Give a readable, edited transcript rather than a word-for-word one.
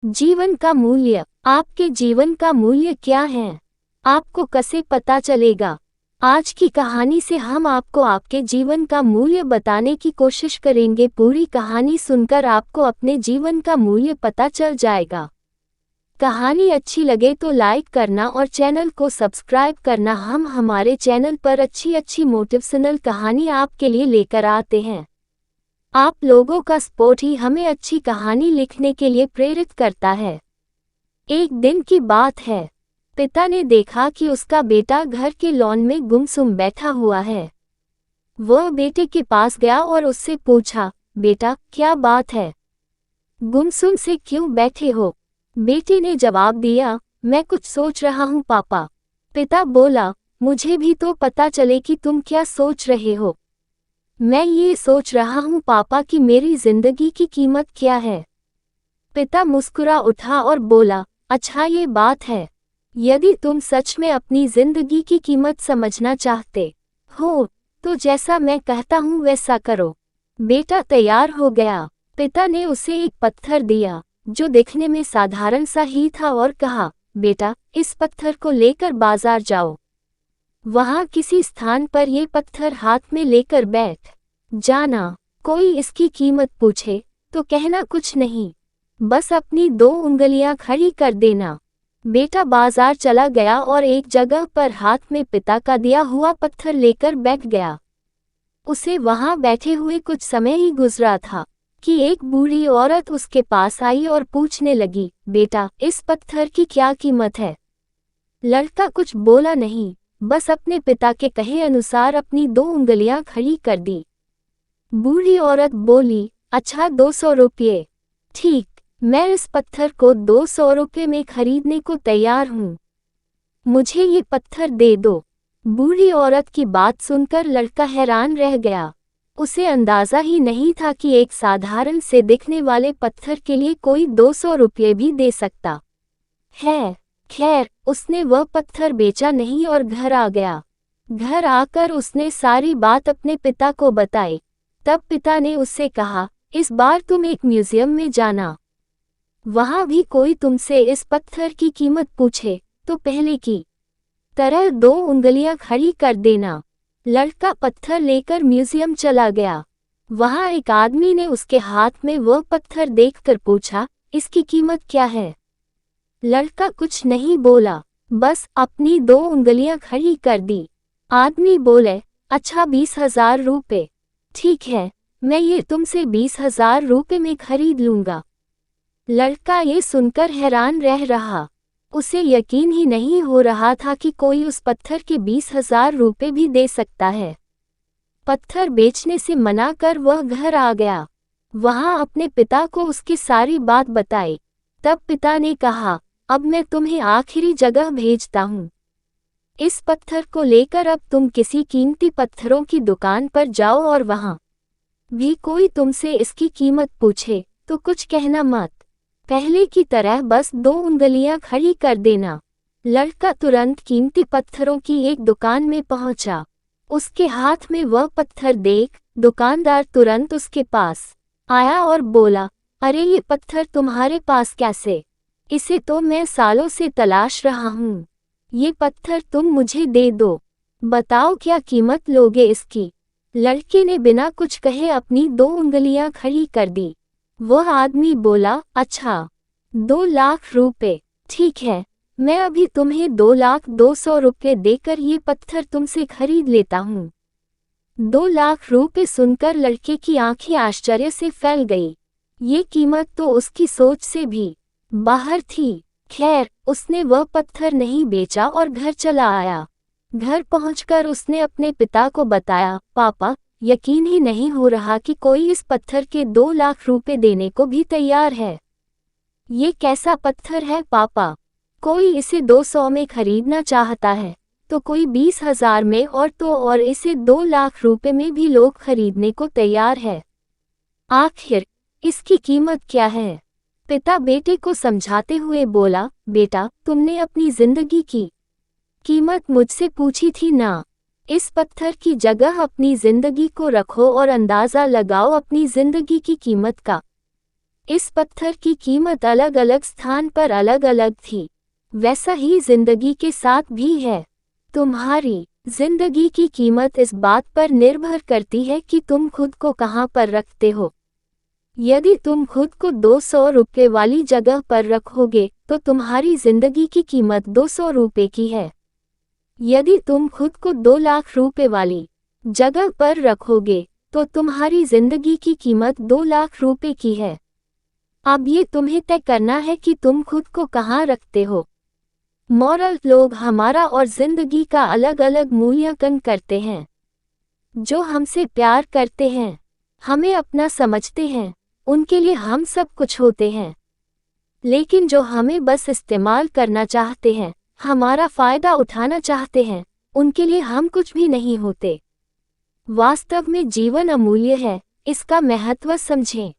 जीवन का मूल्य। आपके जीवन का मूल्य क्या है, आपको कैसे पता चलेगा? आज की कहानी से हम आपको आपके जीवन का मूल्य बताने की कोशिश करेंगे। पूरी कहानी सुनकर आपको अपने जीवन का मूल्य पता चल जाएगा। कहानी अच्छी लगे तो लाइक करना और चैनल को सब्सक्राइब करना। हम हमारे चैनल पर अच्छी मोटिवेशनल कहानी आपके लिए लेकर आते हैं। आप लोगों का सपोर्ट ही हमें अच्छी कहानी लिखने के लिए प्रेरित करता है। एक दिन की बात है, पिता ने देखा कि उसका बेटा घर के लॉन में गुमसुम बैठा हुआ है। वह बेटे के पास गया और उससे पूछा, बेटा क्या बात है, गुमसुम से क्यों बैठे हो? बेटे ने जवाब दिया, मैं कुछ सोच रहा हूँ पापा। पिता बोला, मुझे भी तो पता चले कि तुम क्या सोच रहे हो। मैं ये सोच रहा हूँ पापा कि मेरी जिंदगी की कीमत क्या है। पिता मुस्कुरा उठा और बोला, अच्छा ये बात है। यदि तुम सच में अपनी जिंदगी की कीमत समझना चाहते हो तो जैसा मैं कहता हूँ वैसा करो। बेटा तैयार हो गया। पिता ने उसे एक पत्थर दिया जो दिखने में साधारण सा ही था और कहा, बेटा इस पत्थर को लेकर बाजार जाओ। वहां किसी स्थान पर ये पत्थर हाथ में लेकर बैठ जाना। कोई इसकी कीमत पूछे तो कहना कुछ नहीं, बस अपनी 2 उंगलियां खड़ी कर देना। बेटा बाजार चला गया और एक जगह पर हाथ में पिता का दिया हुआ पत्थर लेकर बैठ गया। उसे वहां बैठे हुए कुछ समय ही गुजरा था कि एक बूढ़ी औरत उसके पास आई और पूछने लगी, बेटा इस पत्थर की क्या कीमत है? लड़का कुछ बोला नहीं, बस अपने पिता के कहे अनुसार अपनी 2 उंगलियां खड़ी कर दी। बूढ़ी औरत बोली, अच्छा 200 रुपये। ठीक, मैं इस पत्थर को 200 रुपये में खरीदने को तैयार हूँ, मुझे ये पत्थर दे दो। बूढ़ी औरत की बात सुनकर लड़का हैरान रह गया। उसे अंदाजा ही नहीं था कि एक साधारण से दिखने वाले पत्थर के लिए कोई 200 रुपये भी दे सकता है। खैर, उसने वह पत्थर बेचा नहीं और घर आ गया। घर आकर उसने सारी बात अपने पिता को बताई। तब पिता ने उससे कहा, इस बार तुम एक म्यूजियम में जाना, वहां भी कोई तुमसे इस पत्थर की कीमत पूछे तो पहले की तरह 2 उंगलियां खड़ी कर देना। लड़का पत्थर लेकर म्यूजियम चला गया। वहां एक आदमी ने उसके हाथ में वह पत्थर देखकर पूछा, इसकी कीमत क्या है? लड़का कुछ नहीं बोला, बस अपनी 2 उंगलियां खड़ी कर दी। आदमी बोले, अच्छा 20,000 रुपये। ठीक है, मैं ये तुमसे 20,000 रुपये में खरीद लूंगा। लड़का ये सुनकर हैरान रह रहा। उसे यकीन ही नहीं हो रहा था कि कोई उस पत्थर के 20,000 रुपये भी दे सकता है। पत्थर बेचने से मना कर वह घर आ गया। वहां अपने पिता को उसकी सारी बात बताई। तब पिता ने कहा, अब मैं तुम्हें आखिरी जगह भेजता हूँ। इस पत्थर को लेकर अब तुम किसी कीमती पत्थरों की दुकान पर जाओ और वहां भी कोई तुमसे इसकी कीमत पूछे तो कुछ कहना मत, पहले की तरह बस 2 उंगलियां खड़ी कर देना। लड़का तुरंत कीमती पत्थरों की एक दुकान में पहुंचा। उसके हाथ में वह पत्थर देख दुकानदार तुरंत उसके पास आया और बोला, अरे ये पत्थर तुम्हारे पास कैसे? इसे तो मैं सालों से तलाश रहा हूँ। ये पत्थर तुम मुझे दे दो, बताओ क्या कीमत लोगे इसकी? लड़के ने बिना कुछ कहे अपनी 2 उंगलियां खड़ी कर दी। वह आदमी बोला, अच्छा 2 लाख रुपए। ठीक है, मैं अभी तुम्हें 2,02,00,000 रुपये देकर ये पत्थर तुमसे खरीद लेता हूँ। 2 लाख रुपए सुनकर लड़के की आंखें आश्चर्य से फैल गई। ये कीमत तो उसकी सोच से भी बाहर थी। खैर, उसने वह पत्थर नहीं बेचा और घर चला आया। घर पहुंचकर उसने अपने पिता को बताया, पापा यकीन ही नहीं हो रहा कि कोई इस पत्थर के 2 लाख रुपए देने को भी तैयार है। ये कैसा पत्थर है पापा? कोई इसे 200 में खरीदना चाहता है तो कोई 20,000 में और इसे 2 लाख रुपए में भी लोग खरीदने को तैयार है। आखिर इसकी कीमत क्या है? पिता बेटे को समझाते हुए बोला, बेटा तुमने अपनी जिंदगी की कीमत मुझसे पूछी थी ना। इस पत्थर की जगह अपनी जिंदगी को रखो और अंदाजा लगाओ अपनी जिंदगी की कीमत का। इस पत्थर की कीमत अलग अलग स्थान पर अलग अलग थी। वैसा ही जिंदगी के साथ भी है। तुम्हारी जिंदगी की कीमत इस बात पर निर्भर करती है कि तुम खुद को कहाँ पर रखते हो। यदि तुम खुद को 200 रुपये वाली जगह पर रखोगे तो तुम्हारी जिंदगी की कीमत 200 रुपये की है। यदि तुम खुद को 2 लाख रुपए वाली जगह पर रखोगे तो तुम्हारी जिंदगी की कीमत 2 लाख रुपए की है। अब ये तुम्हें तय करना है कि तुम खुद को कहाँ रखते हो। मॉरल, लोग हमारा और जिंदगी का अलग अलग मूल्यांकन करते हैं। जो हमसे प्यार करते हैं, हमें अपना समझते हैं, उनके लिए हम सब कुछ होते हैं। लेकिन जो हमें बस इस्तेमाल करना चाहते हैं, हमारा फायदा उठाना चाहते हैं, उनके लिए हम कुछ भी नहीं होते। वास्तव में जीवन अमूल्य है, इसका महत्व समझें।